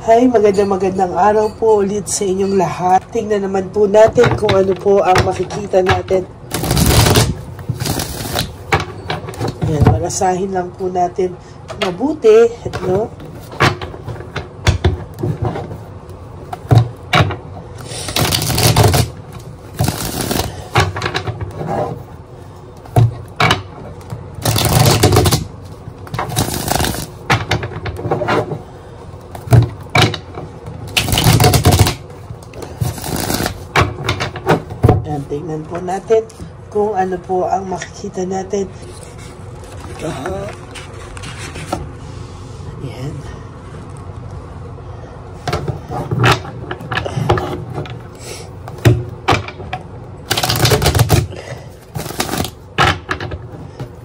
Hi, magandang araw po ulit sa inyong lahat. Tingnan naman po natin kung ano po ang makikita natin. Yan, malasahin lang po natin mabuti, no? Tingnan po natin kung ano po ang makikita natin. Yan.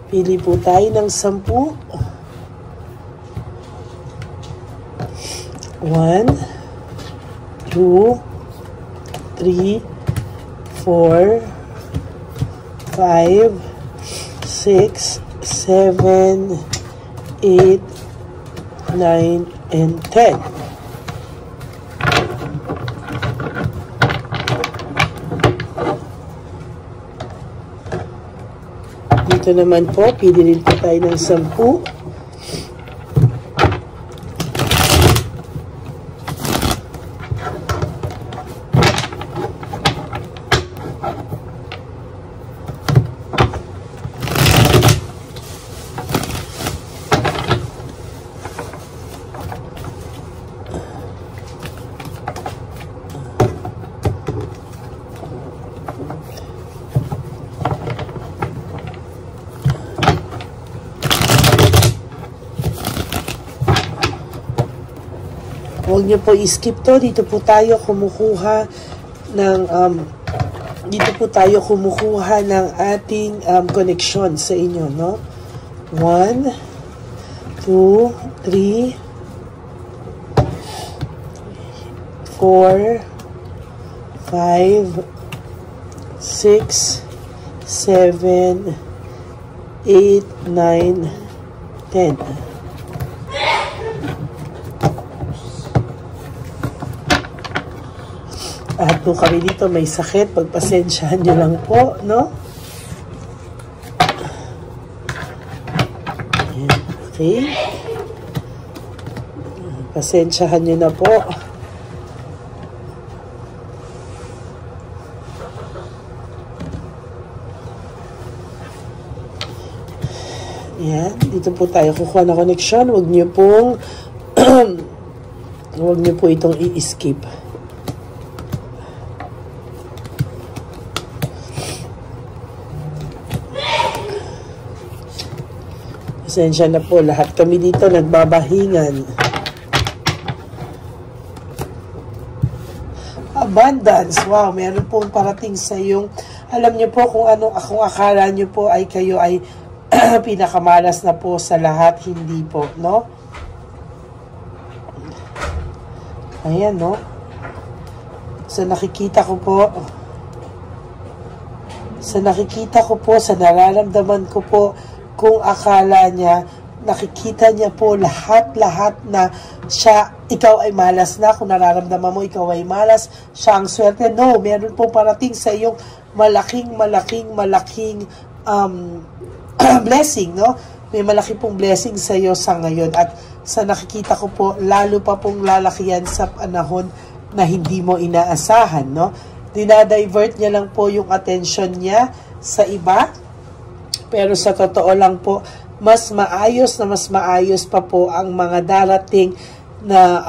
Pili po tayo ng 10. 1, 2, 3, 4, 5, 6, 7, 8, 9, and 10. Dito naman po, pili rin po tayo ng 10. Huwag niyo po i-skip to. Dito po tayo kumukuha ng ating connection sa inyo, no? 1, 2, 3, 4, 5, 6, 7, 8, 9, 10. At kung kami dito may sakit, pagpasensyahan nyo lang po, no? Ayan, okay. Pasensyahan nyo na po. Ayan, dito po tayo kukuha na connection. Huwag nyo pong huwag nyo po itong i-skip. Pasensya na po, lahat kami dito nagbabahingan. Abundance, wow, meron pong parating sa yung, alam niyo po kung akala niyo po ay kayo ay pinakamalas na po sa lahat, hindi po, no? Ayan, no? So nakikita ko po, sa nararamdaman ko po, kung akala niya, nakikita niya po lahat na ikaw ay malas na. Kung nararamdaman mo ikaw ay malas, siya ang swerte. No, meron pong parating sa iyong malaking blessing, no? May malaki pong blessing sa iyo sa ngayon. At sa nakikita ko po, lalo pa pong lalaki yan sa panahon na hindi mo inaasahan, no? Dinadivert niya lang po yung attention niya sa iba. Pero sa totoo lang po, mas maayos pa po ang mga darating na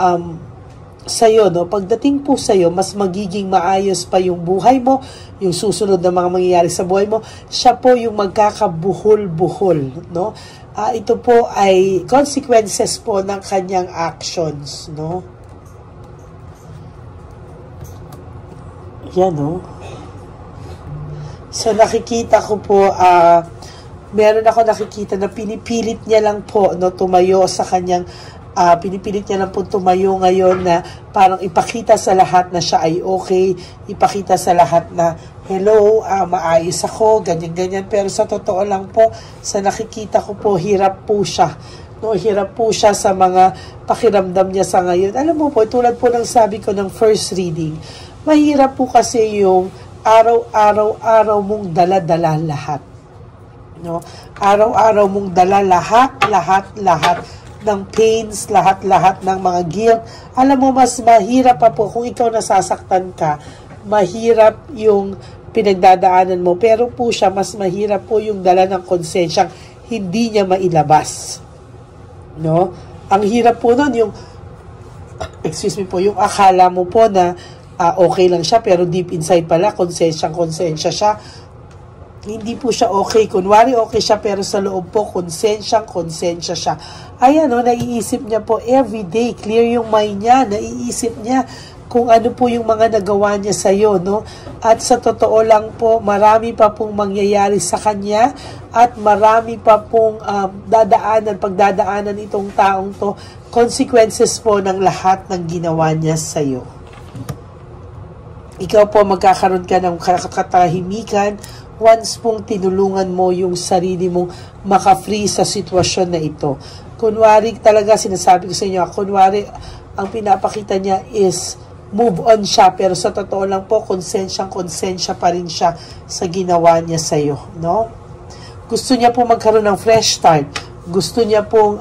sa'yo, no? Pagdating po sa'yo, mas magiging maayos pa yung buhay mo, yung susunod na mga mangyayari sa buhay mo. Siya po yung magkakabuhol-buhol, no? Ito po ay consequences po ng kanyang actions, no? Yan, no? So, nakikita ko po, meron ako nakikita na pinipilit niya lang po, no, tumayo sa kanyang, pinipilit niya lang po tumayo ngayon na parang ipakita sa lahat na siya ay okay, ipakita sa lahat na, hello, maayos ako, ganyan-ganyan. Pero sa totoo lang po, sa nakikita ko po, hirap po siya no, hirap po siya sa mga pakiramdam niya sa ngayon. Alam mo po, tulad po ng sabi ko ng first reading, mahirap po kasi yung araw-araw mong dala-dala lahat. No? Araw-araw mong dala lahat ng pains, lahat ng mga guilt. Alam mo, mas mahirap pa po kung ikaw nasasaktan ka, mahirap yung pinagdadaanan mo. Pero po siya, mas mahirap po yung dala ng konsensyang hindi niya mailabas. No? Ang hirap po nun, yung yung akala mo po na okay lang siya, pero deep inside pala, konsensya siya. Hindi po siya okay. Kunwari okay siya, pero sa loob po, konsensya siya. Ayan, no, naiisip niya po everyday, clear yung mind niya, naiisip niya kung ano po yung mga nagawa niya sa iyo, no? At sa totoo lang po, marami pa pong mangyayari sa kanya at marami pa pong pagdadaanan itong taong to, consequences po ng lahat ng ginawa niya sa iyo. Ikaw po magkakaroon ka ng katahimikan once pong tinulungan mo yung sarili mong maka-free sa sitwasyon na ito. Kunwari talaga, sinasabi ko sa inyo, kunwari ang pinapakita niya is move on siya, pero sa totoo lang po, konsensya pa rin siya sa ginawa niya sa iyo, no? Gusto niya po magkaroon ng fresh start. Gusto niya pong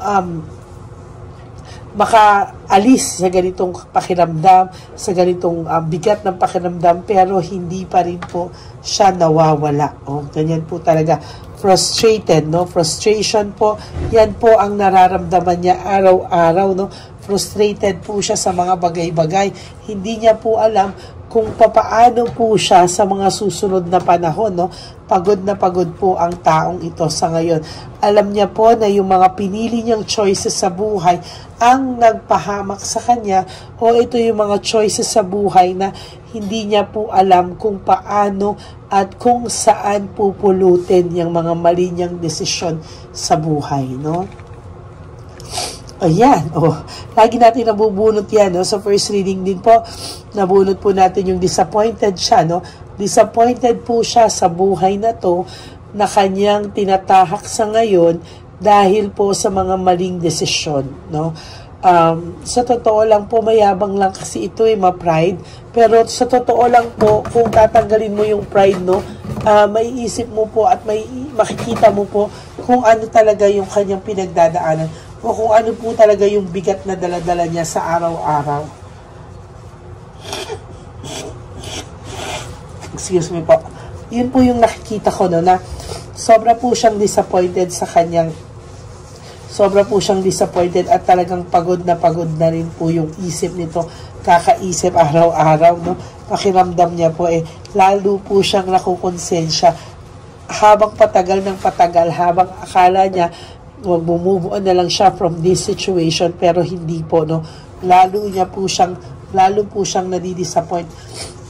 makaalis sa ganitong pakiramdam, sa ganitong bigat ng pakiramdam, pero hindi pa rin po siya nawawala. Ganyan po talaga. Frustrated, no? Frustration po, yan po ang nararamdaman niya araw-araw, no? Frustrated po siya sa mga bagay-bagay. Hindi niya po alam kung papaano po siya sa mga susunod na panahon, no? Pagod na pagod po ang taong ito sa ngayon. Alam niya po na yung mga pinili niyang choices sa buhay ang nagpahamak sa kanya, o ito yung mga choices sa buhay na hindi niya po alam kung paano at kung saan pupulutin yung mga mali niyang desisyon sa buhay, no? Ayan, lagi natin nabubunot yan, no? Sa first reading din po, nabunot po natin yung disappointed siya, no? Disappointed po siya sa buhay na to na kanyang tinatahak sa ngayon dahil po sa mga maling desisyon, no? Sa totoo lang po, mayabang lang kasi ito ma-pride, pero sa totoo lang po, kung tatanggalin mo yung pride, no, maiisip mo po at makikita mo po kung ano talaga yung kanyang pinagdadaanan o kung ano po talaga yung bigat na daladala niya sa araw-araw. Excuse me po. Yun po yung nakikita ko, no, na sobra po siyang disappointed sa kanyang at talagang pagod na rin po yung isip nito, kakaisip araw-araw, no? Pakiramdam niya po lalo po siyang nakukonsensya habang patagal, habang akala niya mag-move on na lang siya from this situation, pero hindi po, no? Lalo po siyang nadidisappoint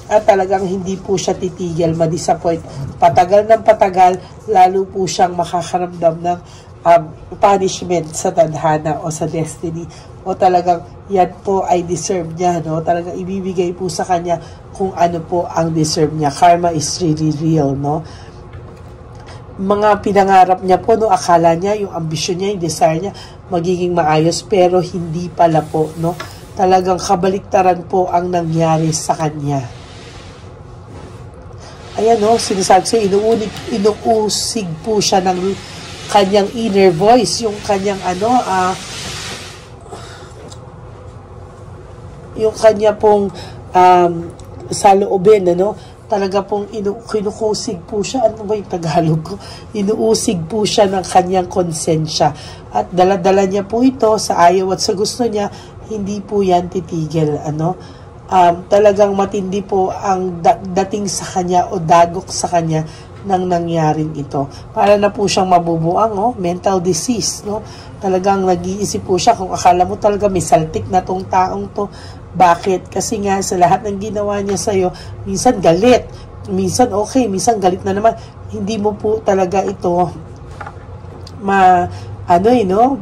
at talagang hindi po siya titigil ma-disappoint. Patagal, lalo po siyang makakaramdam ng punishment sa tadhana o sa destiny, o talagang yan po ay deserve niya, no? Talagang ibibigay po sa kanya kung ano po ang deserve niya. Karma is really real, no? Mga pinangarap niya po, no, akala niya yung ambisyon niya, yung desire niya magiging maayos, pero hindi pala po, no? Talagang kabaliktaran po ang nangyari sa kanya. Ayan, no, sinasabi siya, inuusig po siya ng kanyang inner voice, yung kanyang yung kanya pong saloobin, talaga pong kinukusig po siya. Ano ba yung Tagalog ko? Inuusig po siya ng kanyang konsensya. At dala-dala niya po ito sa ayaw at sa gusto niya, hindi po yan titigil. Talagang matindi po ang dating sa kanya o dagok sa kanya nang nangyaring ito. Para na po siyang mabubuang, mental disease, no? Talagang nag-iisip po siya kung akala mo talaga may saltik na tong taong to. Bakit? Kasi nga sa lahat ng ginawa niya sa'yo, minsan galit, minsan okay, minsan galit na naman. Hindi mo po talaga ito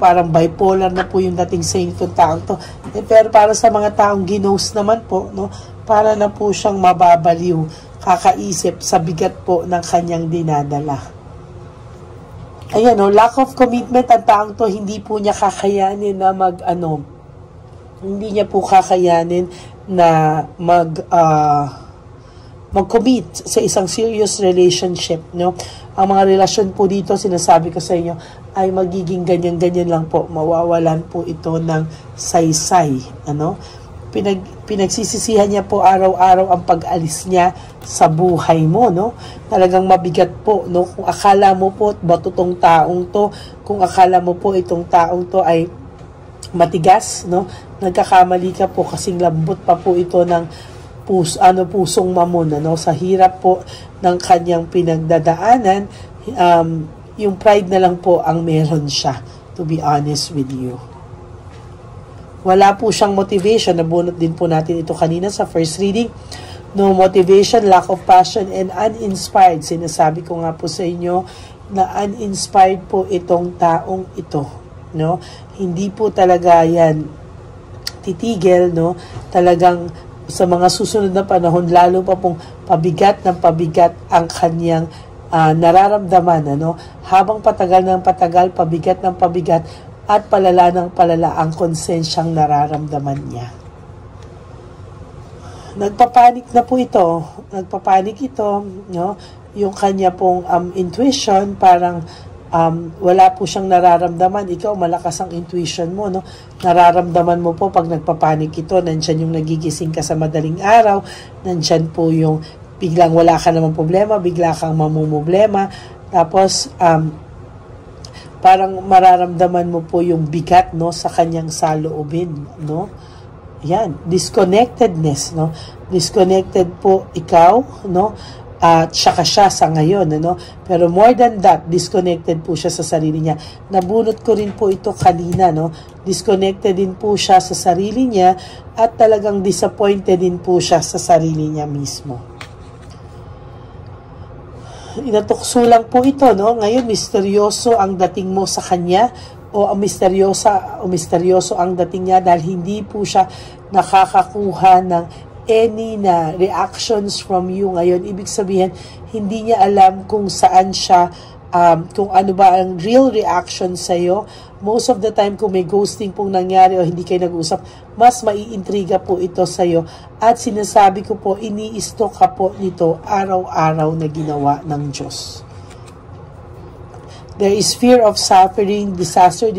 parang bipolar na po yung dating sa itong taong to. Pero para sa mga taong ginos naman po, no, para na po siyang mababaliw, kakaisip sa bigat po ng kanyang dinadala. ayan o, lack of commitment, ang taong to, hindi po niya kakayanin na hindi niya po kakayanin na mag-commit sa isang serious relationship, no? Ang mga relasyon po dito, sinasabi ko sa inyo, ay magiging ganyan-ganyan lang po. Mawawalan po ito ng saysay, ano? Pinagsisisihan niya po araw-araw ang pag-alis niya sa buhay mo, no? Talagang mabigat po, no? Kung akala mo po bato tong taong to, kung akala mo po itong taong to ay matigas, no? Nagkakamali ka po kasing lambot pa po ito ng pusong mamon, no? Sa hirap po ng kanyang pinagdadaanan, yung pride na lang po ang meron siya, to be honest with you. Wala po siyang motivation. Nabunot din po natin ito kanina sa first reading. No motivation, lack of passion, and uninspired. Sinasabi ko nga po sa inyo na uninspired po itong taong ito, no? Hindi po talaga yan titigil, no? Talagang sa mga susunod na panahon, lalo pa pong pabigat ng pabigat ang kanyang nararamdaman, ano? Habang patagal ng patagal, pabigat ng pabigat, at palala ng palala ang konsensyang nararamdaman niya. Nagpapanik na po ito. Nagpapanik ito, no? Yung kanya pong intuition, parang wala po siyang nararamdaman. Ikaw, malakas ang intuition mo, no? Nararamdaman mo po pag nagpapanik ito, nandyan yung nagigising ka sa madaling araw, nandyan po yung biglang wala ka namang problema, bigla kang mamumblema, tapos parang mararamdaman mo po yung bigat, no, sa kanyang saloobin, no? Yan, disconnectedness, no? Disconnected po ikaw, no? At saka siya sa ngayon, ano? Pero more than that, disconnected po siya sa sarili niya. Nabunot ko rin po ito kanina, no? Disconnected din po siya sa sarili niya at talagang disappointed din po siya sa sarili niya mismo. Inatukso lang po ito, no? Ngayon, misteryoso ang dating mo sa kanya o misteryoso ang dating niya dahil hindi po siya nakakakuha ng any na reactions from you ngayon. Ibig sabihin, hindi niya alam kung saan siya, kung ano ba ang real reaction sa'yo. Most of the time, kung may ghosting pong nangyari o hindi kayo nag-usap, mas maiintriga po ito sa'yo. At sinasabi ko po, ini-stalk ka po nito araw-araw na ginawa ng Diyos. There is fear of suffering, disaster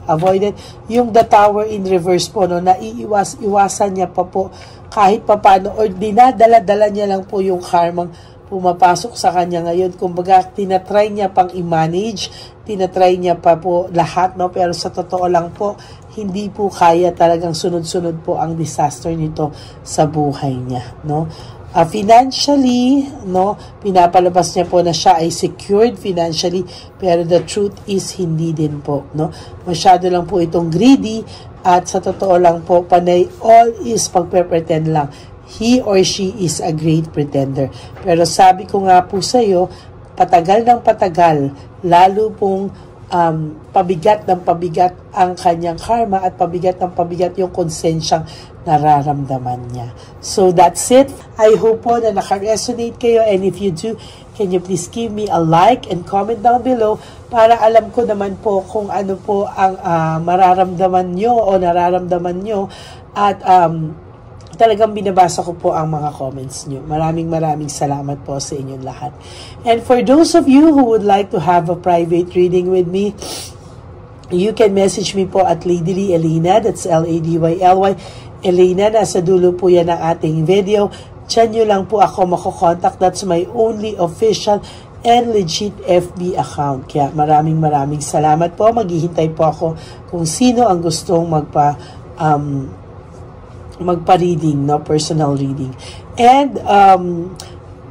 avoided. Yung the tower in reverse po, no, iwasan niya pa po kahit papano or dinadala-dala niya lang po yung karmang pumapasok sa kanya ngayon. Kumbaga, tinatry niya pang i-manage, tinatry niya pa po lahat, no? Pero sa totoo lang po, hindi po kaya, talagang sunod-sunod po ang disaster nito sa buhay niya, no? Financially, no, pinapalabas niya po na siya ay secured financially, pero the truth is hindi din po, no? Masyado lang po itong greedy at sa totoo lang po, panay all is pagpe-pretend lang. He or she is a great pretender. Pero sabi ko nga po sa iyo, patagal ng patagal, lalo pong pabigat ng pabigat ang kanyang karma at pabigat ng pabigat yung konsensyang nararamdaman niya. So that's it. I hope po na naka-resonate kayo, and if you do, can you please give me a like and comment down below para alam ko naman po kung ano po ang mararamdaman nyo o nararamdaman nyo, at talagang binabasa ko po ang mga comments nyo. Maraming salamat po sa inyong lahat. And for those of you who would like to have a private reading with me, you can message me po at Ladyly Elena, that's Ladyly Elena, nasa dulo po yan ng ating video. Diyan nyo lang po ako makokontak. That's my only official and legit FB account. Kaya maraming salamat po. Maghihintay po ako kung sino ang gustong magpa-reading, no, personal reading. And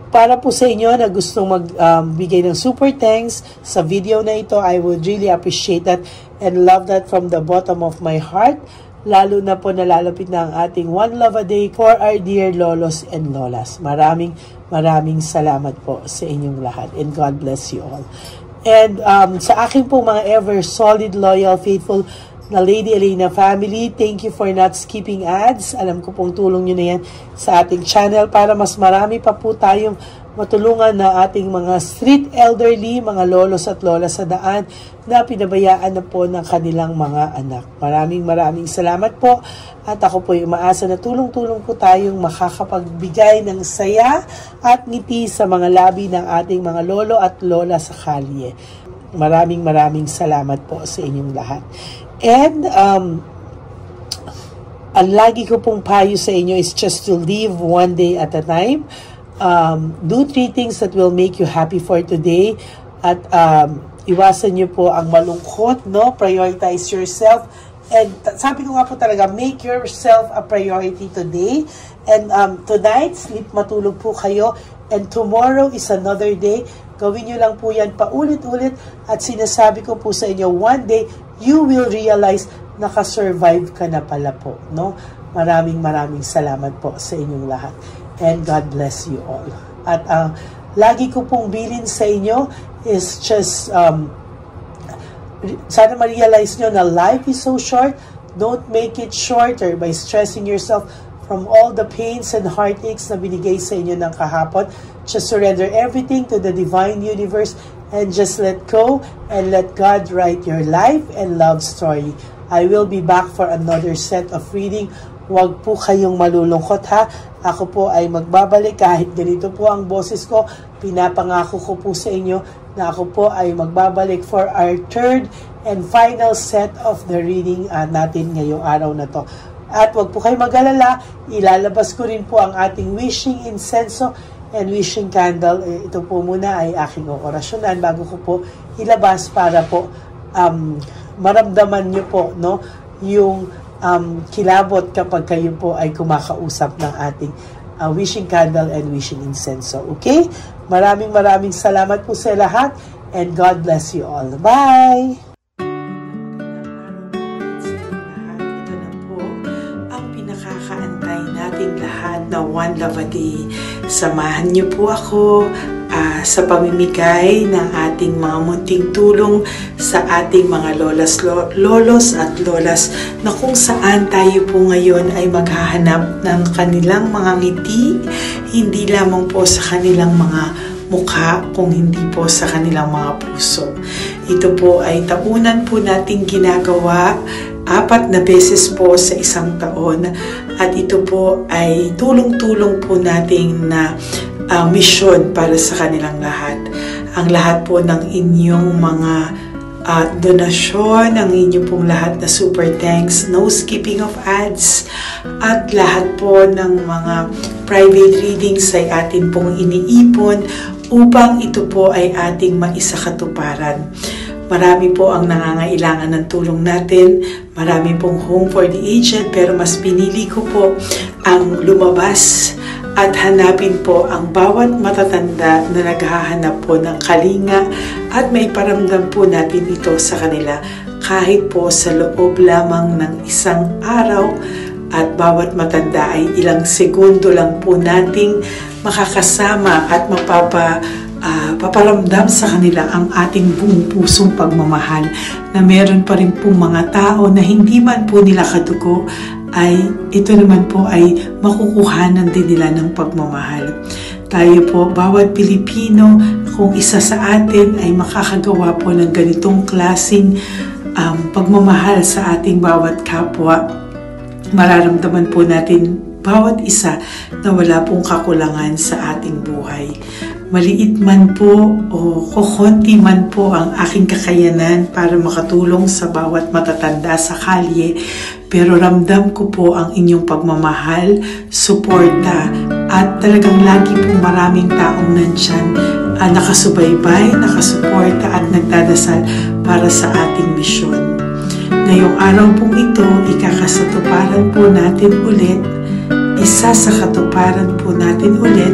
para po sa inyo na gustong magbigay ng super thanks sa video na ito, I would really appreciate that and love that from the bottom of my heart. Lalo na po nalalapit na ang ating One Love a Day for our dear lolos and lolas. Maraming salamat po sa inyong lahat, and God bless you all. And sa aking pong mga ever solid, loyal, faithful na Lady Elena family. Thank you for not skipping ads. Alam ko pong tulong nyo na yan sa ating channel para mas marami pa po tayong matulungan na ating mga street elderly, mga lolos at lola sa daan na pinabayaan na po ng kanilang mga anak. Maraming salamat po at ako po yung umaasa na tulong-tulong po tayong makakapagbigay ng saya at ngiti sa mga labi ng ating mga lolo at lola sa kalye. Maraming salamat po sa inyong lahat. And ang lagi ko pong payo sa inyo is just to live one day at a time. Do 3 things that will make you happy for today. At iwasan nyo po ang malungkot, no? Prioritize yourself. And sabi ko nga po talaga, make yourself a priority today. And tonight, sleep matulog po kayo. And tomorrow is another day. Gawin nyo lang po yan paulit-ulit. At sinasabi ko po sa inyo, one day, you will realize nakasurvive ka na pala po, no? Maraming salamat po sa inyong lahat. And God bless you all. At lagi ko pong bilin sa inyo is just, sana ma-realize nyo na life is so short. Don't make it shorter by stressing yourself from all the pains and heartaches na binigay sa inyo ng kahapon. Just surrender everything to the divine universe and just let go and let God write your life and love story. I will be back for another set of reading. Huwag po kayong malulungkot ha. Ako po ay magbabalik kahit ganito po ang boses ko. Pinapangako ko po sa inyo na ako po ay magbabalik for our third and final set of the reading natin ngayong araw na to. At huwag po kayong mag-alala, ilalabas ko rin po ang ating wishing incenso and wishing candle. Ito po muna ay aking orasyonan bago ko po ilabas para po maramdaman nyo po, no, yung kilabot kapag kayo po ay kumakausap ng ating wishing candle and wishing incenso. Okay? Maraming salamat po sa lahat and God bless you all. Bye! Ito na po ang pinakakaantay nating lahat na One Love a Day. Samahan niyo po ako sa pamimigay ng ating mga munting tulong sa ating mga lolos at lolas na kung saan tayo po ngayon ay maghahanap ng kanilang mga ngiti, hindi lamang po sa kanilang mga mukha, kung hindi po sa kanilang mga puso. Ito po ay taunan po nating ginagawa 4 na beses po sa isang taon at ito po ay tulong-tulong po nating na misyon para sa kanilang lahat. Ang lahat po ng inyong mga donasyon, ang inyong pong lahat na super thanks, no skipping of ads, at lahat po ng mga private readings ay atin pong iniipon upang ito po ay ating maisakatuparan. Marami po ang nangangailangan ng tulong natin. Marami pong home for the aged, pero mas pinili ko po ang lumabas at hanapin po ang bawat matatanda na naghahanap po ng kalinga at may paramdam po natin ito sa kanila kahit po sa loob lamang ng isang araw at bawat matanda ay ilang segundo lang po nating makakasama at paparamdam sa kanila ang ating buong pusong pagmamahal na meron pa rin po mga tao na hindi man po nila kadugo ay ito naman po ay makukuhanan din nila ng pagmamahal. Tayo po, bawat Pilipino, kung isa sa atin ay makakagawa po ng ganitong klaseng pagmamahal sa ating bawat kapwa, mararamdaman po natin bawat isa na wala pong kakulangan sa ating buhay. Maliit man po o kokonti man po ang aking kakayanan para makatulong sa bawat matatanda sa kalye, pero ramdam ko po ang inyong pagmamahal, suporta, at talagang lagi po maraming taong nandyan nakasubaybay, nakasuporta at nagdadasal para sa ating misyon. Ngayong araw pong ito, ikakasatuparan po natin ulit, isasakatuparan po natin ulit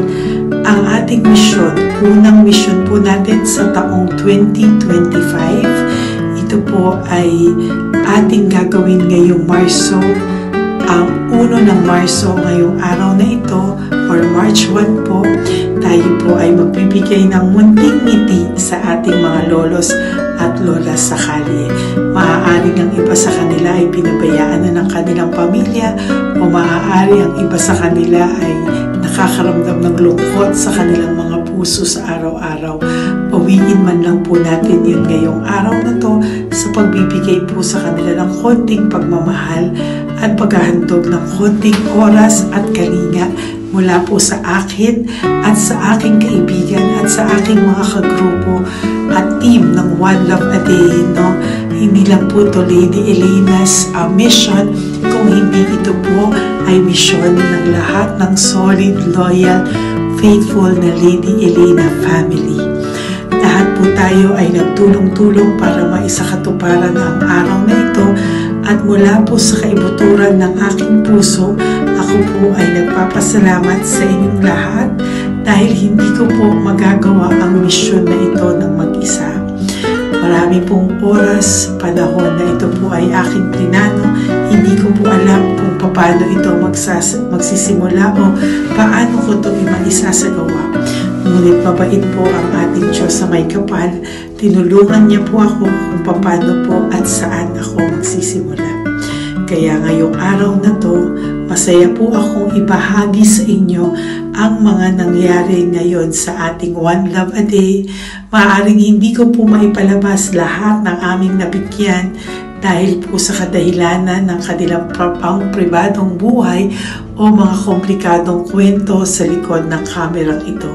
ang ating misyon. Unang misyon po natin sa taong 2025. Ito po ay ating gagawin ngayong Marso 1 ng Marso ngayong araw na ito, or March 1 po, tayo po ay magbibigay ng munting ngiti sa ating mga lolos at lolas sa kalye. Maaari ang iba sa kanila ay pinabayaan na ng kanilang pamilya, o maaari ang iba sa kanila ay nakakaramdam ng lungkot sa kanilang mga puso sa araw-araw. Pawiin man lang po natin yun ngayong araw na to sa pagbibigay po sa kanila ng konting pagmamahal at paghahandog ng konting oras at kalinga mula po sa akin at sa aking kaibigan at sa aking mga kagrupo at team ng One Love a Day, no? Hindi lang po ito Lady Elena's mission, kung hindi ito po ay mission ng lahat ng solid, loyal, faithful na Lady Elena family. Lahat po tayo ay nagtulong-tulong para maisakatuparan ang araw na ito, at mula po sa kaibuturan ng aking puso, ako po ay nagpapasalamat sa inyong lahat dahil hindi ko po magagawa ang misyon na ito ng mag-isa. Marami pong oras, panahon na ito po ay aking plinano. Hindi ko po alam kung paano ito magsisimula o paano ko ito maisasagawa. Ngunit mabait po ang ating Diyos sa may kapal. Tinulungan niya po ako kung paano po at saan ako magsisimula. Kaya ngayong araw na to, masaya po akong ibahagi sa inyo ang mga nangyari ngayon sa ating One Love a Day. Maaaring hindi ko po maipalabas lahat ng aming nabigyan dahil po sa kadahilanan ng kanilang pribadong buhay o mga komplikadong kwento sa likod ng kamerang ito.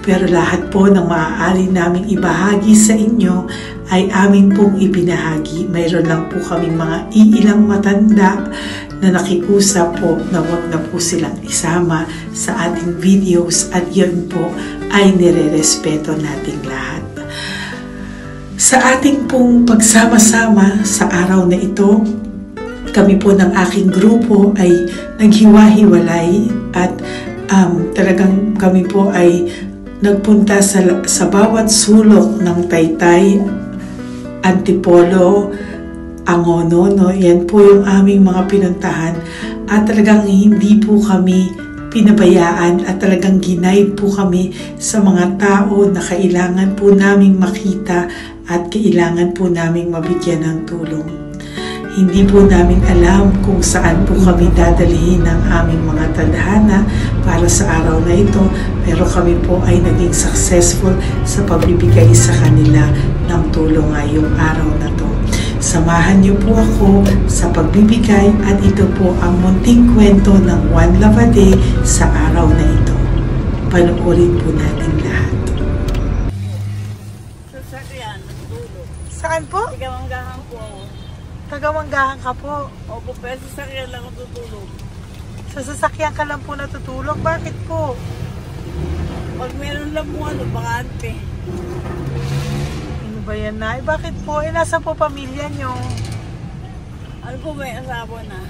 Pero lahat po ng maaari naming ibahagi sa inyo ay amin pong ibinahagi. Mayroon lang po kaming mga iilang matanda na nakiusap po na wag na po silang isama sa ating videos, at yun po ay nire-respeto nating lahat. Sa ating pong pagsama-sama sa araw na ito, kami po ng aking grupo ay naghiwa-hiwalay, at talagang kami po ay nagpunta sa bawat sulok ng Taytay, Antipolo, Angono, no? Yan po yung aming mga pinuntahan, at talagang hindi po kami pinabayaan at talagang ginaid po kami sa mga tao na kailangan po naming makita at kailangan po naming mabigyan ng tulong. Hindi po namin alam kung saan po kami dadalhin ng aming mga tadhana para sa araw na ito, pero kami po ay naging successful sa pagbibigay sa kanila ng tulong ngayong araw na to. Samahan niyo po ako sa pagbibigay, at ito po ang munting kwento ng One Love a Day sa araw na ito. Panoorin po natin lahat. Sasakyan, natutulog. Saan po? Tagamanggahan po ako. Tagamanggahan ka po. Opo, pero sasakyan lang ako tutulog. Sa sasakyan ka lang po natutulog? Bakit po? Pag meron lang po bakante. Ano ba yan, Nay? Bakit po? Nasa po pamilya nyo? Ano po, may asawa na.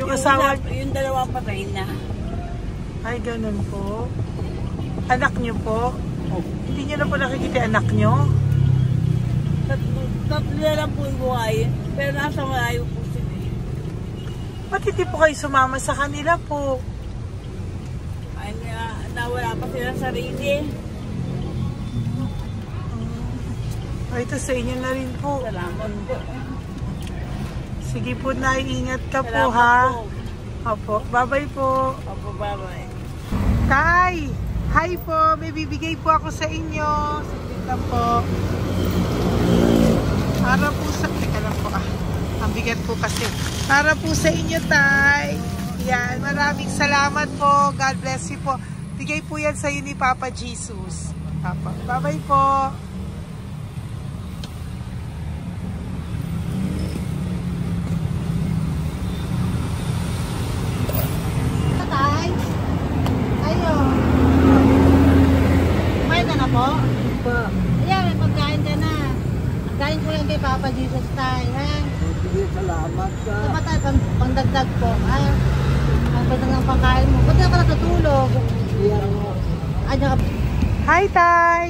Yung asawa? Yung dalawa patay na. Ay, ganun po. Anak nyo po? Oh. Hindi nyo na po nakikita anak nyo? Tatlo na lang po yung buhay. Pero nasa malayo po sila. Ba't hindi po kayo sumama sa kanila po? Ay, nawala pa sila sa sarili. Ay, ito sa inyo na rin po. Salamat po. Sige po, Nay. Ingat ka po, Salamat ha? po. Opo. Bye-bye po. Opo, bye-bye. Tay! Hi po! May bibigay po ako sa inyo. Saglit lang po. Para po sa... Teka lang po, ang bigat po kasi. Para po sa inyo, Tay. Yan. Maraming salamat po. God bless you po. Bigay po yan sa iyo ni Papa Jesus. Papa. Bye-bye po. Tay? Ayo. Kumain ka na po? Ayan, may pagkain ka na. Kain ko lang kay Papa Jesus, Tay, ha? Sige, salamat ka. Tama tayo, pangdagdag po, ha? Ang ganda ng pagkain mo. Ba't ka natutulog? Hi, Tay!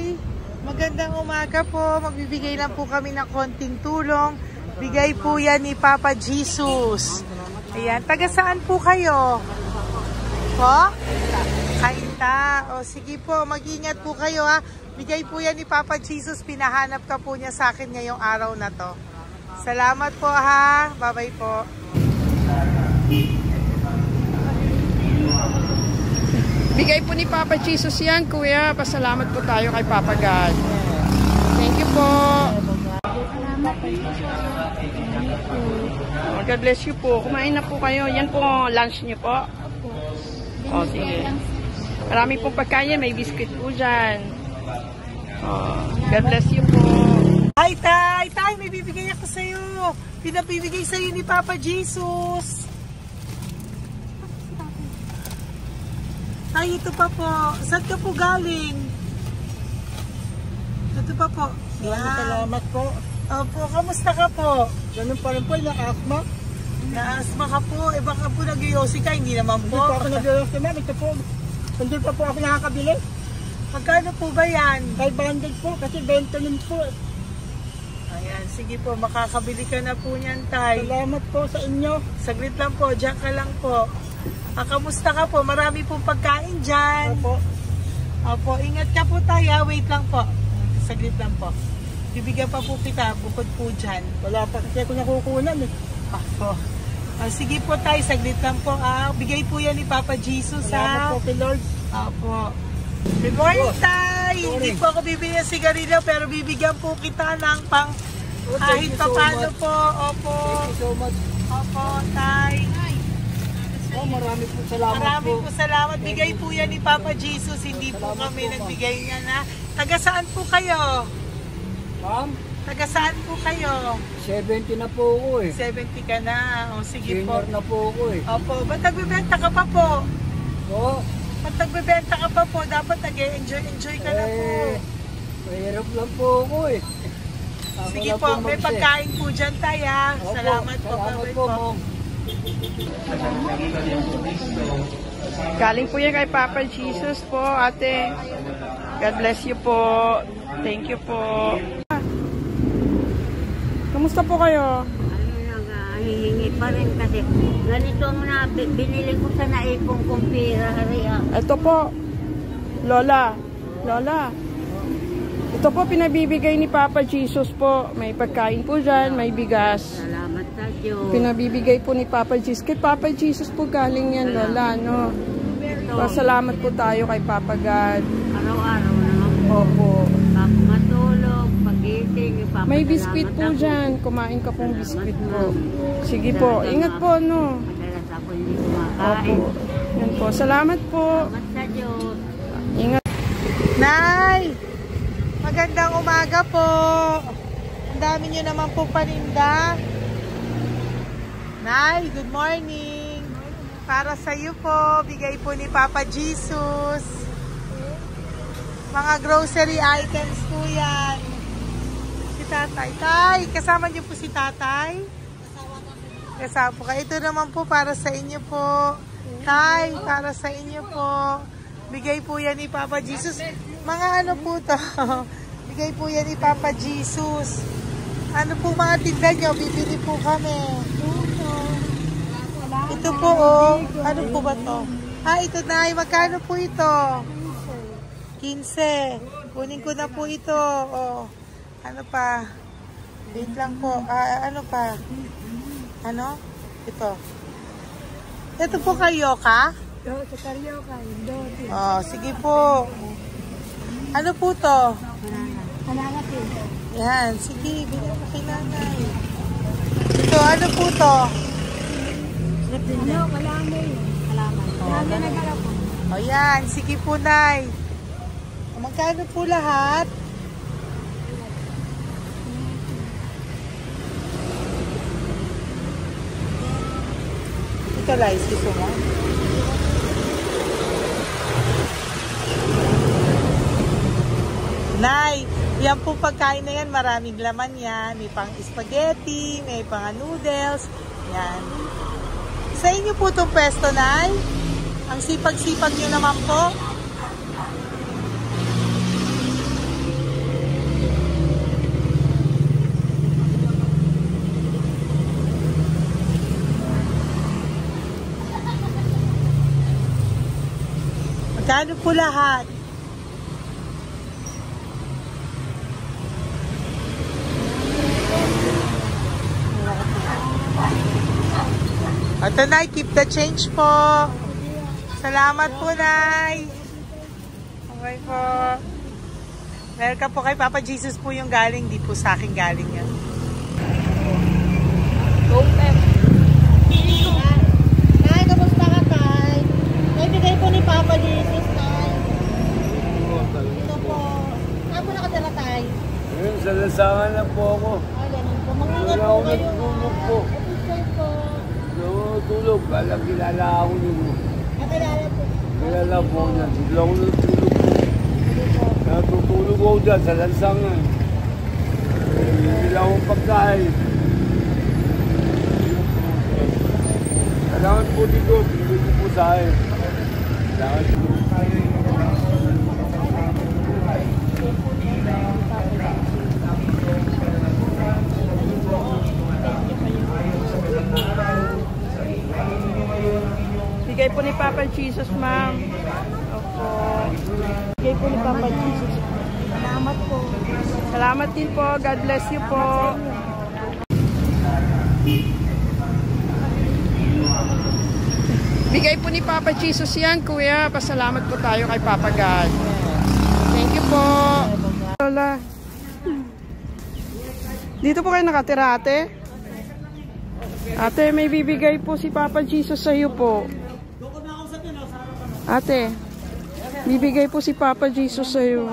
Magandang umaga po. Magbibigay lang po kami ng konting tulong. Bigay po yan ni Papa Jesus. Ayan, taga saan po kayo? Po? Kainta. O sige po, mag-ingat po kayo ha. Bigay po yan ni Papa Jesus. Pinahanap ka po niya sa akin ngayong araw na to. Salamat po ha. Bye-bye po. Bigay po ni Papa Jesus yan, kuya. Pasalamat po tayo kay Papa God. Thank you po. Oh, God bless you po. Kumain na po kayo. Yan po lunch niyo po. Oh, sige. Marami pong pagkain. May biscuit po dyan. Oh, God bless you po. Hi, Tay! Tay, may bibigay ako sa'yo. Pinabibigay sa'yo ni Papa Jesus. Tay, ito pa po. Saan ka po galing? Ito pa po. Salamat po. Opo, kamusta ka po? Ganun pa rin po, na-asthma. Na-asthma ka po. Eh baka po nag-yosi ka, hindi naman Hindi po. po ako nag-ios naman. Ito po, hindi pa po ako nakakabili. Magkano po ba yan? 500 po, kasi 20 nun po. Ayan, sige po, makakabili ka na po niyan, Tay. Salamat po sa inyo. Saglit lang po, diyan ka lang po. Kamusta ka po? Marami pong pagkain dyan. Opo. Opo, ingat ka po tayo. Wait lang po. Saglit lang po. Bibigyan pa po kita bukod po dyan. Wala pa kasi ako nakukunan eh. Opo. Sige po tayo, saglit lang po. Bigay po yan ni Papa Jesus. Salamat po kay Lord. Opo. Good morning, Tay! Hindi po ako bibigyan ng sigarilyo pero bibigyan po kita ng pang kahit pa paano po. Opo. Thank you so much. Opo, Tay. Oh, marami po salamat Marami po. po salamat. Bigay po yan ni Papa Jesus. Hindi po kami nagbigay niya na. Taga saan po kayo? Ma'am, Taga saan po kayo? 70 na po ako eh. 70 ka na. O sige po. Senior na po ako eh. Opo. Ba't nagbibenta ka pa po? Oo. Ba't nagbibenta ka pa po? Dapat nag-enjoy ka na po. Mahirap lang po ako eh. Ako Sige lang po. May mag-set. pagkain po dyan tayo. Opo, Salamat po. Salamat Bye-bye po, ma'am. Galing po yan kay Papa Jesus po, ate. God bless you po. Thank you po. Kamusta po kayo? Hihingi pa rin kasi ganito mo na binili ko sa naipong kumpira. Ito po, Lola. Lola. Ito po pinabibigay ni Papa Jesus po. May pagkain po dyan, may bigas. Salamat sa Diyos. Pinabibigay po ni Papa Jesus. Kay Papa Jesus po galing yan, Lola, no? Pasalamat po tayo kay Papa God. Araw-araw naman po. Opo. Pag matulog, pagising, ipapasalamat May biskuit po ako. dyan. Kumain ka pong biskuit po. Sige Salamat po. po. Ingat po, no? Madalas ako hindi kumakain. Opo. Yan po. Salamat po. Salamat sa Diyos. Ingat. Nay! Magandang umaga po. Ang dami nyo naman po paninda. Nay, good morning. Para sa iyo po, bigay po ni Papa Jesus. Mga grocery items po yan. Si Tatay. Tay, kasama niyo po si Tatay? Kasama po kayo. Ito naman po para sa inyo po. Tay, para sa inyo po. Bigay po yan ni Papa Jesus. Mga ano po to? Bigay po yan ni Papa Jesus. Ano po mga tinda nyo? Bibili po kami. Ito po oh. Ano po ba to? Ito na. Magkano po ito? 15. Kunin ko na po ito. Oh. Ano pa? Wait lang po. Ano pa? Ano? Ito. Ito po kayo ka? Sa Carioca, Oh, sige po. Ano po to? Banana cake. Yan, sige, bigyan mo kay nanay. Ito, ano po to? Ano? Wala mo yun. Salamat. Lagi nagala po. O yan, sige po, nay. Magkano po lahat? Ito, Lice, gusto mo? Nay, yan po pagkain na yan, maraming laman yan. May pang spaghetti, may pang noodles. Yan. Sa inyo po itong pwesto, Nay? Ang sipag-sipag nyo naman po. Magkano po lahat? Ito, Nay, keep the change po. Salamat po, Nay. Okay po. Welcome po kay Papa Jesus po yung galing. Di po sa akin galing yan. Go, Pep. Tay, kamusta ka, Tay? Tay, bigay po ni Papa Jesus, Tay. Ito po. Saan po nakatira, Tay? Ngayon, sa lasangan na po ako. Ay, ganun po. Mag-ingat Wala po ako kayo. natutulog po. Ito po. Natutulog. Alam, kilala ako nyo. Nakilala po. Kilala po niya. Bigla ako natutulog po. Natutulog ako dyan sa lansangan. Bigla akong pagkain. Kailangan po dito. Bigla po sa akin. Kailangan po. Bigay po ni Papa Jesus, ma'am. Opo. Bigay po ni Papa Jesus. Salamat po. Salamat din po. God bless you po. Bigay po ni Papa Jesus yan, kuya. Pasalamat po tayo kay Papa God. Thank you po. Lola. Dito po kayo nakatira, ate? Ate, may bibigay po si Papa Jesus sa iyo po. Ate, bibigay po si Papa Jesus sa iyo.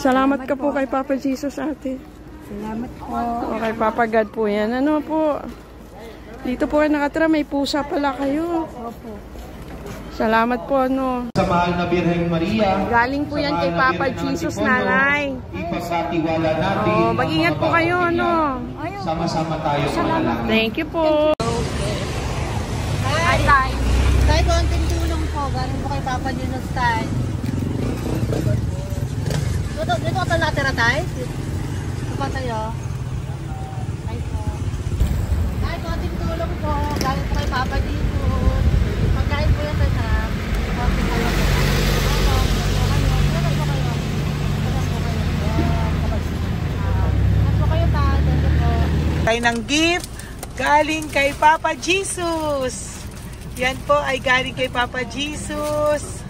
Salamat ka po kay Papa Jesus, ate. Salamat po. O kay Papa God po yan. Ano po? Dito po kayo nakatira, may pusa pala kayo. Opo. Salamat po, ano. Sa mahal na Birheng Maria. Galing po yan kay Papa Jesus, nanay. Ipagkatiwala natin. Oh, mag-ingat po kayo, ano. Sama-sama tayo manalangin. Thank you po. Hi, Tay. Tay, konting tulong po. Galing po kay Papa Jesus, Tay. Dito ka pala natira, Tay? Dito pa tayo. Tay po. Tay, konting tulong po. Galing po kay Papa Jesus. Pagkain po yan, Tay, ha? Konting tulong po. Tayo ng gift galing kay Papa Jesus. Yan po ay galing kay Papa Jesus.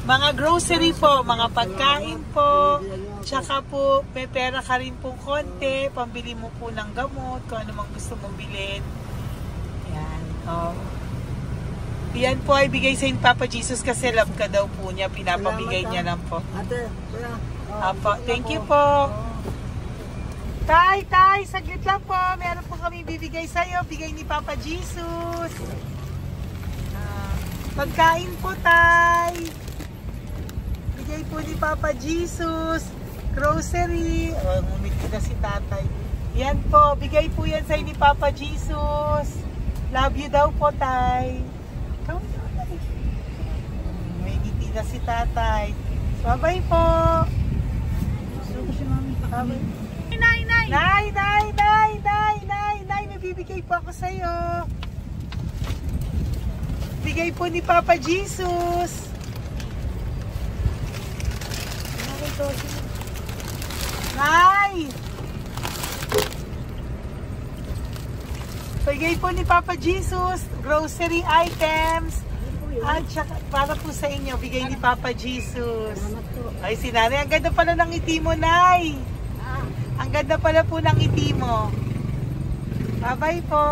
Mga grocery po, mga pagkain po. Tsaka po, may pera ka rin po konti. Pambili mo po ng gamot, kung ano mang gusto mong bilhin. Yan. Yan po ay bigay sa Papa Jesus kasi love ka daw po niya. Pinapabigay niya lang po. Ate, kuya. Apo, thank you po. Tay, saglit lang po. Meron po kami bibigay sa'yo. Bigay ni Papa Jesus. Pagkain po, Tay. Bigay po ni Papa Jesus. Grocery. Ngumiti na si Tatay. Yan po. Bigay po yan sa'yo ni Papa Jesus. Love you daw po, Tay. May ngiti na si Tatay. Bye-bye po. Bye-bye. Nay, may bibigay po ako sa'yo. Bigay po ni Papa Jesus. Nay! Bigay po ni Papa Jesus, grocery items. At saka, para po sa inyo, bigay ni Papa Jesus. Ay, si Nanay, ang ganda pala ng ngiti mo, Nay. Ang ganda pala po ng ngiti mo. Bye-bye po.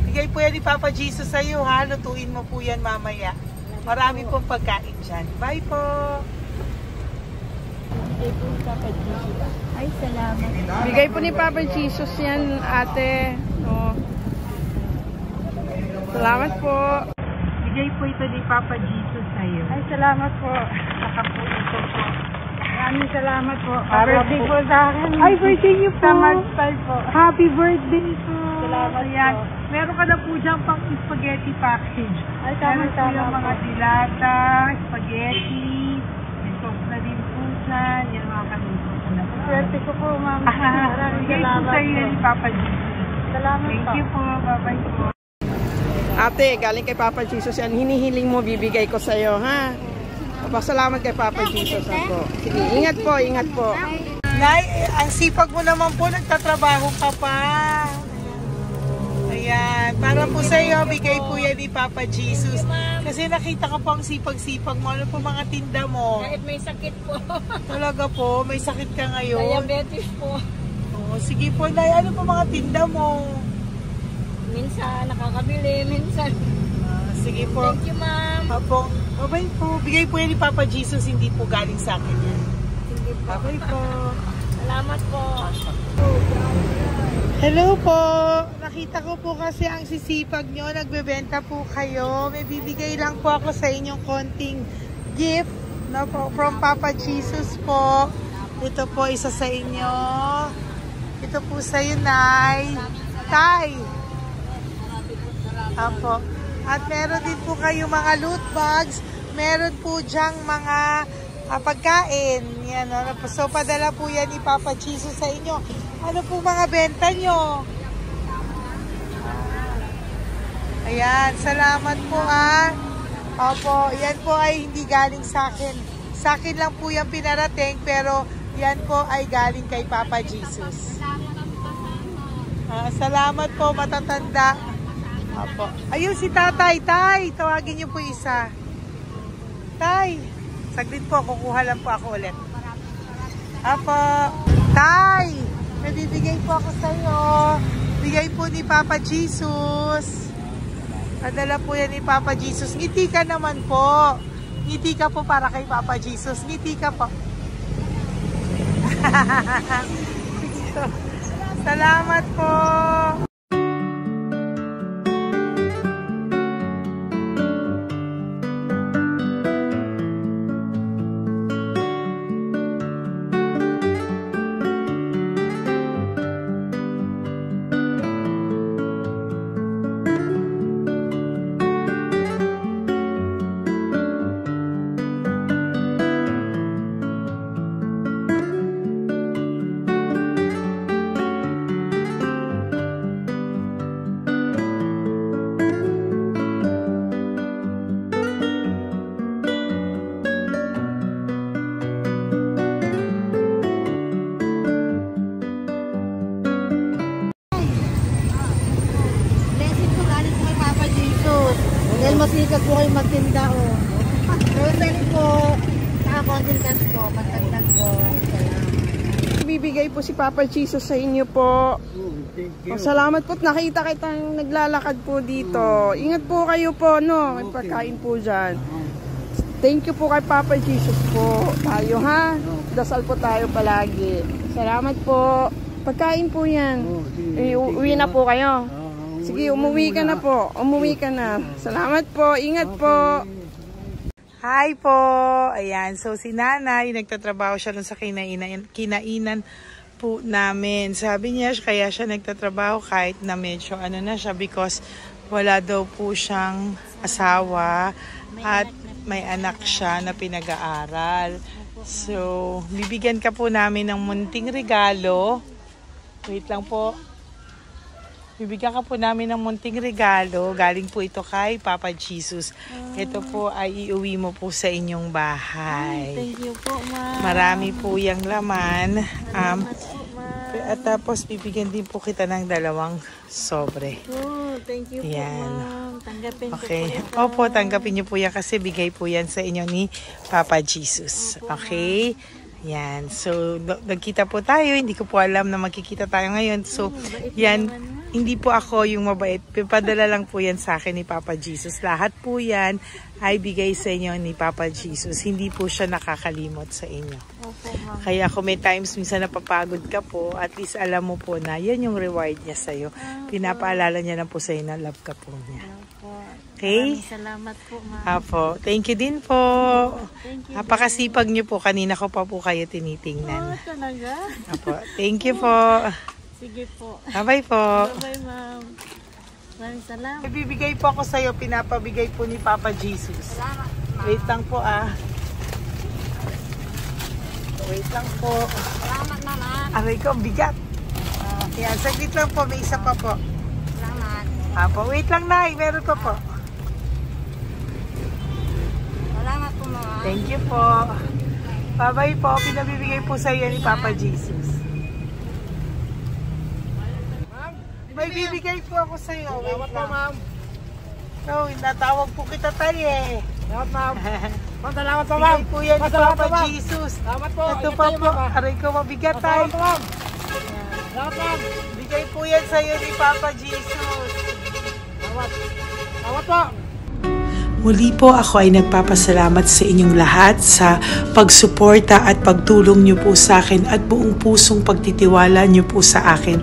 Bigay po yan ni Papa Jesus sa iyo, ha? Lutuin mo po yan mamaya. Marami pong pagkain dyan. Bye po. Bigay po ni Papa Jesus. Ay, salamat. Bigay po ni Papa Jesus yan, ate. Oh. Salamat po. Bigay po ito ni Papa Jesus sa iyo. Ay, salamat po. Saka po ito po. Maraming salamat po. Birthday po sa akin. Ay, birthday niyo po. Sa March 5 po. Happy birthday po. Salamat Ayan. po. Meron ka na po dyan pang spaghetti package. Ay, Meron po tama-tama yung mga po. dilata, spaghetti, may sauce na din po dyan. Yan mga kaluto ko na po. Swerte ko po, ma'am. Maraming Bigay po salamat sa iyo po. ni Papa Jesus. Salamat Thank po. you po. Bye-bye po. Ate, galing kay Papa Jesus yan. Hinihiling mo, bibigay ko sa'yo, ha? Pasalamat kay Papa Jesus ako. Sige, ingat po, ingat po. Nay, ang sipag mo naman po, nagtatrabaho ka pa. Ayan, para po sa iyo, bigay po yan ni Papa Jesus. Kasi nakita ko po ang sipag-sipag mo. Ano po mga tinda mo? Kahit may sakit po. Talaga po, may sakit ka ngayon. Diabetes po. Oh, sige po, Nay, ano po mga tinda mo? Minsan nakakabili, minsan. Sige po. Thank you, ma'am. Apo, babay po. Bigay po yan ni Papa Jesus, hindi po galing sa akin yan. Sige po. Babay po. Salamat po. Hello po. Nakita ko po kasi ang sisipag nyo. Nagbebenta po kayo. May bibigay lang po ako sa inyong konting gift, no, po, from Papa Jesus po. Ito po isa sa inyo. Ito po sa iyo, Nay. Tay. Apo. At meron din po kayo mga loot bags. Meron po dyang mga pagkain. Yan, no? So, padala po yan ni Papa Jesus sa inyo. Ano po mga benta nyo? Ayan, salamat po Opo, yan po ay hindi galing sa akin. Sa akin lang po yan pinarating, pero yan po ay galing kay Papa Jesus. Salamat po, matatanda. Opo. Ayun si Tatay. Tay, tawagin niyo po isa. Tay, saglit po, kukuha lang po ako ulit. Opo. Tay, nabibigay po ako sa iyo. Bigay po ni Papa Jesus. Padala po yan ni Papa Jesus. Ngiti ka naman po. Ngiti ka po para kay Papa Jesus. Ngiti ka po. Salamat po. Dahil masikat po kayo magtinda o. Rosary po, saka condensed po, matagdag po. Bibigay po si Papa Jesus sa inyo po. Salamat po, nakita kitang naglalakad po dito. Ingat po kayo po, no? May pagkain po dyan. Thank you po kay Papa Jesus po. Tayo ha? Dasal po tayo palagi. Salamat po. Pagkain po yan. Uwi na po kayo. Sige, umuwi ka na po. Umuwi ka na. Salamat po. Ingat po. Hi po. Ayan. So, si Nanay, nagtatrabaho siya dun sa kinainan po namin. Sabi niya, kaya siya nagtatrabaho kahit na medyo ano na siya because wala daw po siyang asawa at may anak siya na pinag-aaral. So, bibigyan ka po namin ng munting regalo. Wait lang po. Bibigyan ka po namin ng munting regalo. Galing po ito kay Papa Jesus. Ito po ay iuwi mo po sa inyong bahay. Thank you po, ma'am. Marami po yung laman. At tapos bibigyan din po kita ng 2 sobre. Oh, thank you po, ma'am. Tanggapin Okay. ko po. Opo, tanggapin niyo po yan kasi bigay po yan sa inyo ni Papa Jesus. Okay? Yan. So, nagkita po tayo. Hindi ko po alam na magkikita tayo ngayon. So, yan. Hindi po ako yung mabait. Padala lang po yan sa akin ni Papa Jesus. Lahat po yan ay bigay sa inyo ni Papa Jesus. Hindi po siya nakakalimot sa inyo. Opo, ma'am. Kaya kung may times minsan napapagod ka po, at least alam mo po na yan yung reward niya sa'yo. Pinapaalala niya na po sa'yo na love ka po niya. Okay? Maraming salamat po, ma'am. Apo. Thank you din po. Thank you. Napakasipag niyo po. Kanina ko pa po kayo tinitingnan. Talaga? Apo. Thank you po. Sige po. Bye-bye po. Bye-bye, ma'am. Maraming salamat. Ibibigay po ako sa'yo. Pinapabigay po ni Papa Jesus. Wait lang po Wait lang po. Salamat, ma'am. Aray ko, ang bigat. Yan, saglit lang po. May isa pa po. Salamat. Apo, wait lang na, meron pa po. Salamat po mga. Thank you po. Bye-bye po, pinabibigay po sa iyo ni Papa Jesus. May bibigay po ako sa iyo. Wait lang. Ma'am. No, natawag po kita tayo eh. Salamat ma'am. Salamat po Bigay po yan ni Papa Jesus. Salamat po. Ito pa po, aray ko mabigat tayo. Salamat ma'am. Bigay po yan sa iyo ni Papa Jesus. Salamat po. Muli po ako ay nagpapasalamat sa inyong lahat sa pagsuporta at pagtulong niyo po sa akin at buong pusong pagtitiwala niyo po sa akin.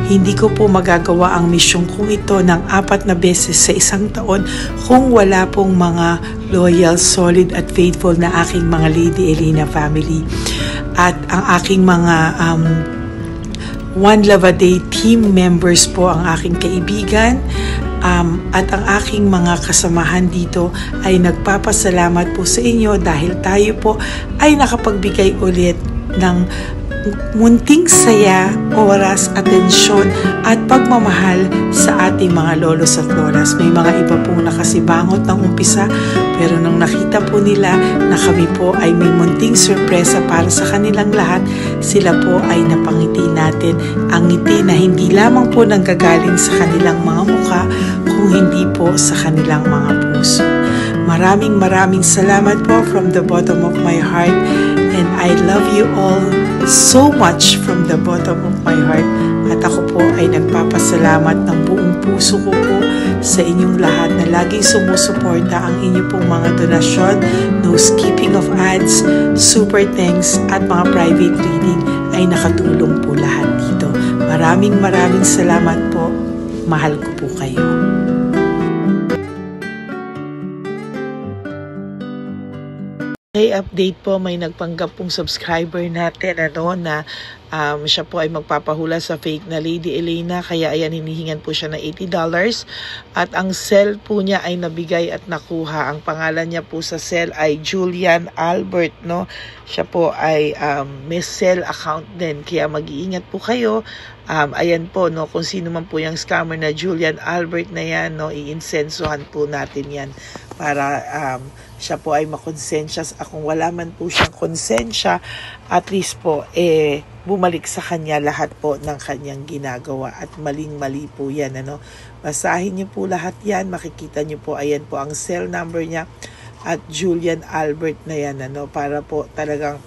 Hindi ko po magagawa ang misyong kong ito ng 4 na beses sa isang taon kung wala pong mga loyal, solid at faithful na aking mga Lady Elena family. At ang aking mga One Love a Day team members po ang aking kaibigan. At ang aking mga kasamahan dito ay nagpapasalamat po sa inyo dahil tayo po ay nakapagbigay ulit ng munting saya, oras, atensyon at pagmamahal sa ating mga lolos at lolas. May mga iba pong nakasibangot ng umpisa pero nung nakita po nila na kami po ay may munting sorpresa para sa kanilang lahat, sila po ay napangiti natin. Ang ngiti na hindi lamang po nanggagaling sa kanilang mga mukha kung hindi po sa kanilang mga puso. Maraming salamat po from the bottom of my heart, and I love you all so much from the bottom of my heart. At ako po ay nagpapasalamat ng buong puso ko po sa inyong lahat na laging sumusuporta. Ang inyo pong mga donasyon, no skipping of ads, super thanks at mga private reading ay nakatulong po lahat dito. Maraming salamat po. Mahal ko po kayo. Okay, update po, may nagpanggap pong subscriber natin na siya po ay magpapahula sa fake na Lady Elena, kaya ayan, hinihingan po siya na $80 at ang cell po niya ay nabigay at nakuha. Ang pangalan niya po sa cell ay Julian Albert, no? Siya po ay may cell account din, kaya mag-iingat po kayo. Ayan po, no, kung sino man po yung scammer na Julian Albert na yan, no, i-insensohan po natin yan para siya po ay makonsensya. Kung wala man po siyang konsensya, at least po bumalik sa kanya lahat po ng kanyang ginagawa at maling-mali po yan, ano. Basahin niyo po lahat yan, makikita niyo po, ayan po ang cell number niya at Julian Albert na yan, ano, para po talagang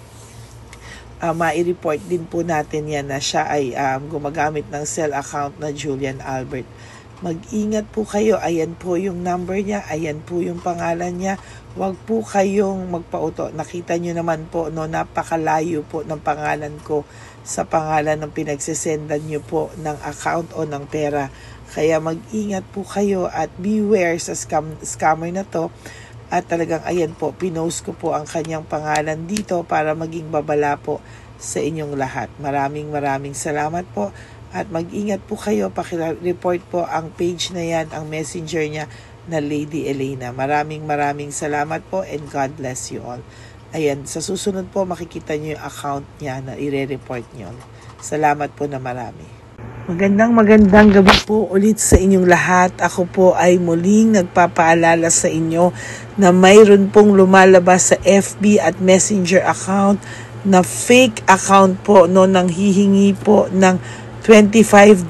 ma-report din po natin yan na siya ay gumagamit ng cell account na Julian Albert. Mag-ingat po kayo. Ayan po yung number niya. Ayan po yung pangalan niya. Huwag po kayong magpauto. Nakita nyo naman po, no, napakalayo po ng pangalan ko sa pangalan ng pinagsisendan nyo po ng account o ng pera. Kaya mag-ingat po kayo at beware sa scammer na to. At talagang ayan po, pinost ko po ang kanyang pangalan dito para maging babala po sa inyong lahat. Maraming salamat po. At mag-ingat po kayo, pakireport po ang page na yan, ang messenger niya na Lady Elena. Maraming salamat po and God bless you all. Ayan, sa susunod po makikita niyo yung account niya na ire-report niyo. Salamat po na marami. Magandang gabi po ulit sa inyong lahat. Ako po ay muling nagpapaalala sa inyo na mayroon pong lumalabas sa FB at Messenger account na fake account po, no, nang hihingi po ng $25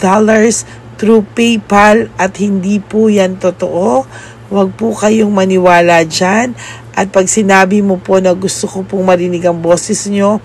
through PayPal at hindi po yan totoo. Huwag po kayong maniwala dyan. At pag sinabi mo po na gusto ko pong marinig ang boses nyo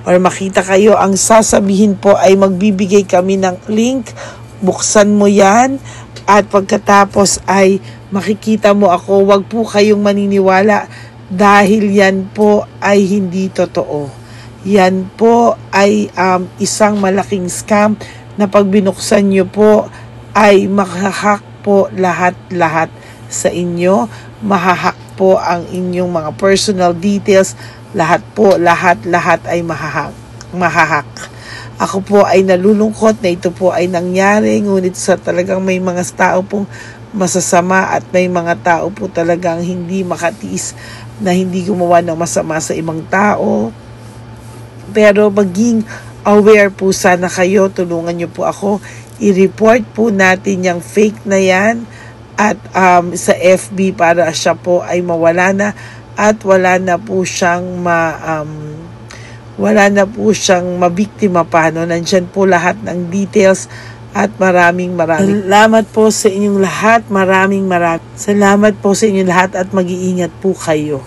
or makita kayo, ang sasabihin po ay magbibigay kami ng link. Buksan mo yan at pagkatapos ay makikita mo ako. Huwag po kayong maniniwala dahil yan po ay hindi totoo. Yan po ay isang malaking scam na pag binuksan nyo po ay mahahack po lahat sa inyo. Mahahack po ang inyong mga personal details. Lahat ay mahahack. Ako po ay nalulungkot na ito po ay nangyari, ngunit sa talagang may mga tao pong masasama at may mga tao po talagang hindi makatiis na hindi gumawa ng masama sa ibang tao. Pero maging aware po sana kayo, tulungan niyo po ako. i-report po natin yung fake na yan at sa FB para siya po ay mawala na at wala na po siyang mabiktima pa. No? Nandyan po lahat ng details at maraming salamat po sa inyong lahat. Maraming salamat po sa inyong lahat at mag-iingat po kayo.